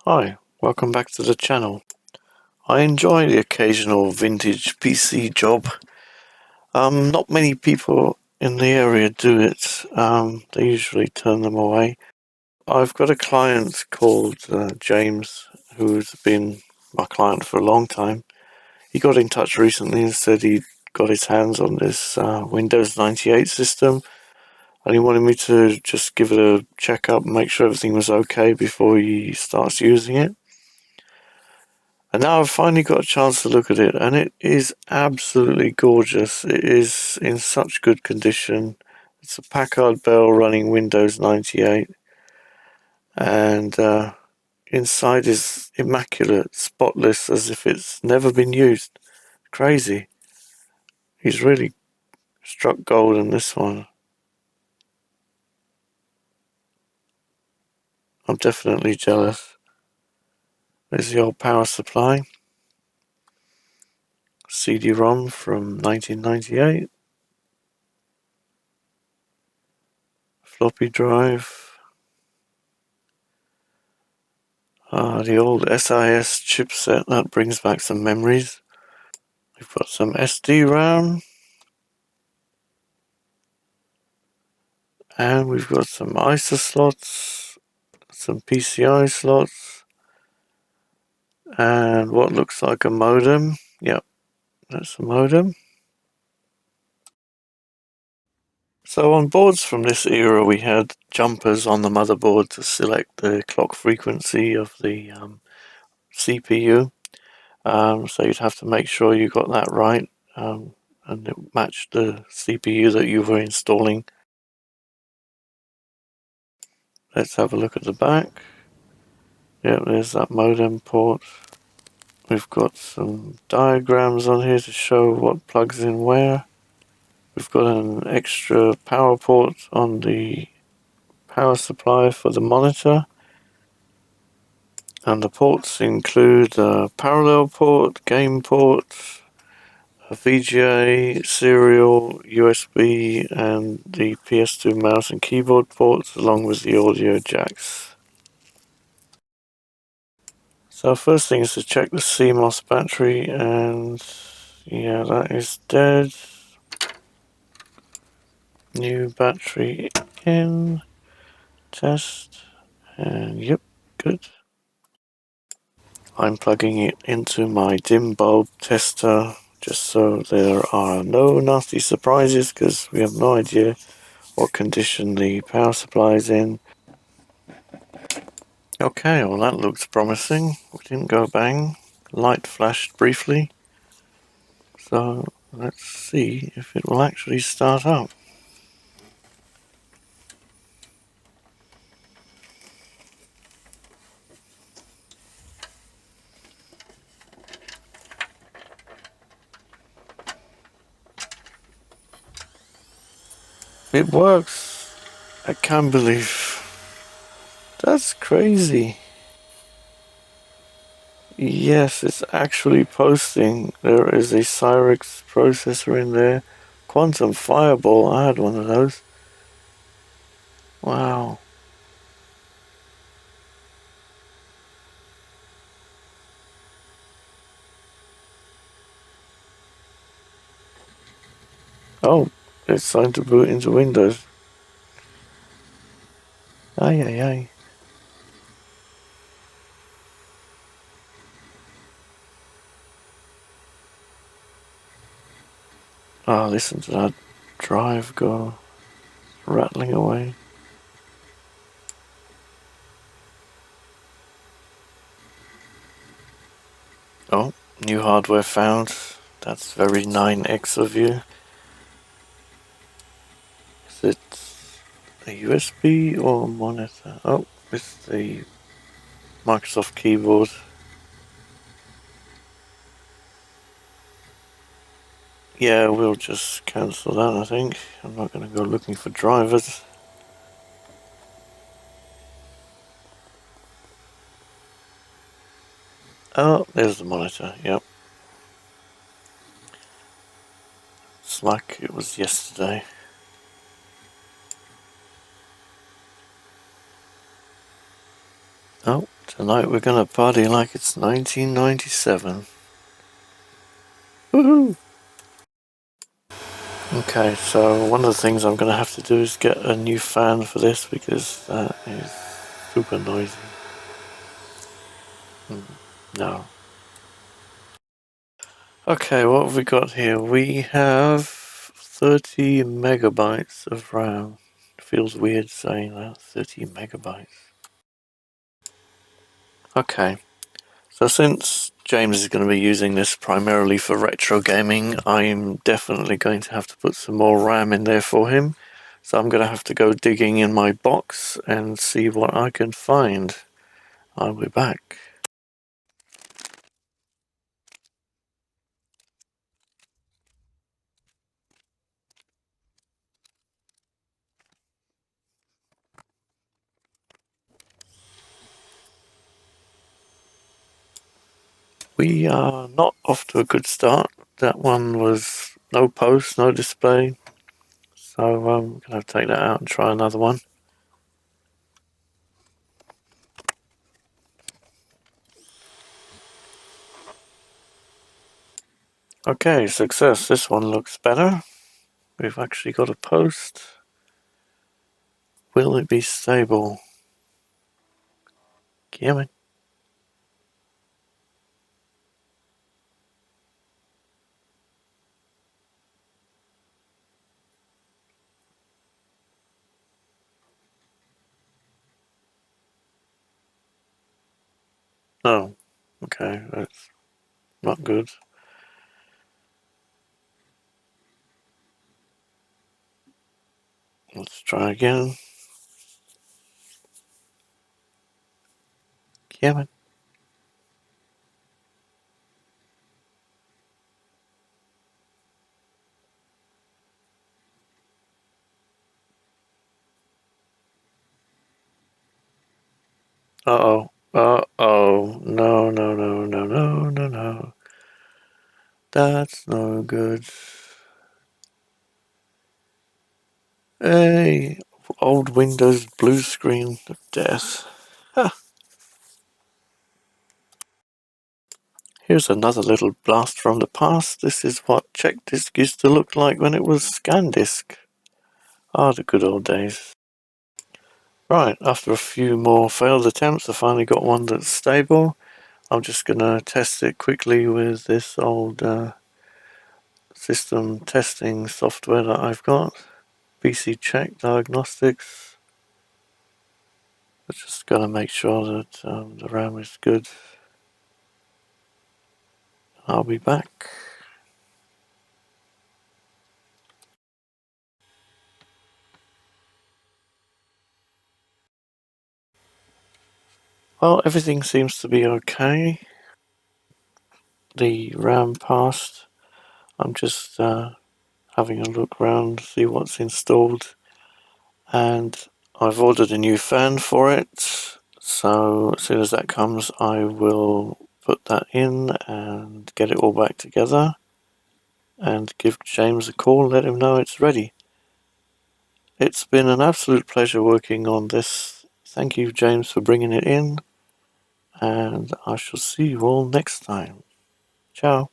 Hi, welcome back to the channel. I enjoy the occasional vintage PC job. Not many people in the area do it. They usually turn them away. I've got a client called James, who's been my client for a long time. He got in touch recently and said he got his hands on this Windows 98 system, and he wanted me to just give it a check-up and make sure everything was okay before he starts using it. And now I've finally got a chance to look at it, and it is absolutely gorgeous. It is in such good condition. It's a Packard Bell running Windows 98, and inside is immaculate, spotless, as if it's never been used. Crazy. He's really struck gold in this one. I'm definitely jealous. There's the old power supply. CD-ROM from 1998. Floppy drive. The old SIS chipset, that brings back some memories. We've got some SD-RAM. And we've got some ISA slots, some PCI slots, and what looks like a modem. Yep, that's a modem. So on boards from this era, we had jumpers on the motherboard to select the clock frequency of the CPU. So you'd have to make sure you got that right, and it matched the CPU that you were installing. Let's have a look at the back. Yep, there's that modem port. We've got some diagrams on here to show what plugs in where. We've got an extra power port on the power supply for the monitor. And the ports include a parallel port, game port, a VGA, serial, USB, and the PS2 mouse and keyboard ports, along with the audio jacks. So first thing is to check the CMOS battery, and yeah, that is dead. New battery in, test, and yep, good. I'm plugging it into my dim bulb tester just so there are no nasty surprises, because we have no idea what condition the power supply is in. Okay, well that looks promising. We didn't go bang. Light flashed briefly. So let's see if it will actually start up. It works. I can't believe. That's crazy. Yes, it's actually posting. There is a Cyrix processor in there. Quantum Fireball, I had one of those. Wow. Oh, it's time to boot into Windows. Ay, ay, ay. Ah, listen to that drive go rattling away. Oh, new hardware found. That's very 9X of you. Is it a USB or a monitor? Oh, it's the Microsoft keyboard. Yeah, we'll just cancel that, I think. I'm not going to go looking for drivers. Oh, there's the monitor, yep. It's like it was yesterday. Oh, Tonight we're gonna party like it's 1997. Woohoo! Okay, so one of the things I'm gonna have to do is get a new fan for this because that is super noisy. No. Okay, what have we got here? We have 30 megabytes of RAM. Feels weird saying that, 30 megabytes. Okay, so since James is going to be using this primarily for retro gaming, I'm definitely going to have to put some more RAM in there for him. So I'm going to have to go digging in my box and see what I can find. I'll be back. We are not off to a good start. That one was no post, no display. So I'm going to take that out and try another one. Okay, success. This one looks better. We've actually got a post. Will it be stable? Damn it. Oh, okay, that's not good. Let's try again. Damn it. Uh-oh. Uh-oh. No, no, no, no, no, no, no. That's no good. Hey, old Windows blue screen of death. Ha. Here's another little blast from the past. This is what check disk used to look like when it was ScanDisk. Ah, the good old days. Right, after a few more failed attempts, I finally got one that's stable. I'm just gonna test it quickly with this old system testing software that I've got. PC Check Diagnostics. Just gotta make sure that the RAM is good. I'll be back. Well, everything seems to be okay. The RAM passed. I'm just having a look around, see what's installed. And I've ordered a new fan for it. So as soon as that comes, I will put that in and get it all back together. And give James a call, let him know it's ready. It's been an absolute pleasure working on this. Thank you, James, for bringing it in. And I shall see you all next time. Ciao.